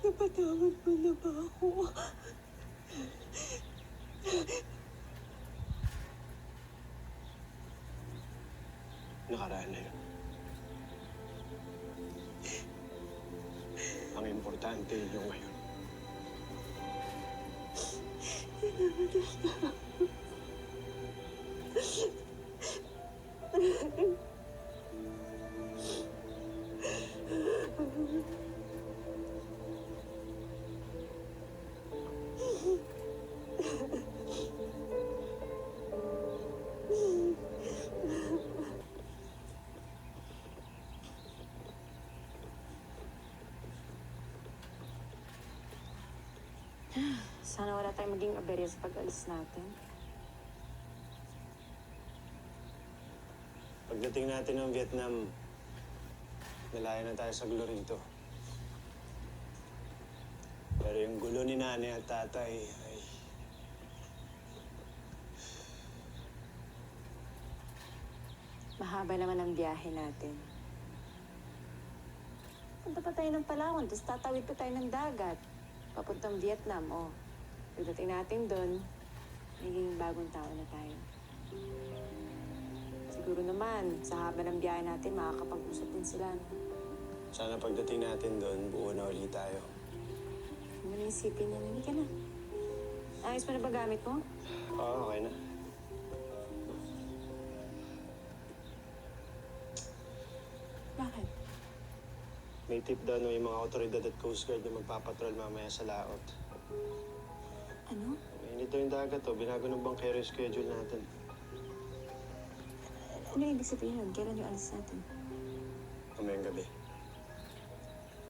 Napatawad mo na ba ako? Nakaraan na yun. Ang importante yung ngayon. Sana wala tayong maging aberya sa pag-alis natin. Pagdating natin ng Vietnam, nalaya na tayo sa Glorito. Pero yung gulo ni nanay at tatay ay... Mahaba naman ang biyahe natin. Punta pa tayo ng Palawan, tapos tatawid pa tayo ng dagat. Papuntang Vietnam, oh. Pagdating natin doon, naging bagong tao na tayo. Siguro naman, sa haba ng biyahe natin, makakapag-usap din sila. No? Sana pagdating natin doon, buo na ulit tayo. Huwag mo na isipin yan. Hindi ka na. Ayos mo na ba gamit mo? Oo, okay na. Bakit? May tip daw no, yung mga otoridad at Coast Guard na magpapatrol mamaya sa laot. Ano? Mainit daw yung dagat, oh. Binago ng bankero yung schedule natin. Ano ibig sabihin nun? Kailan yung alis natin? Mamayang gabi.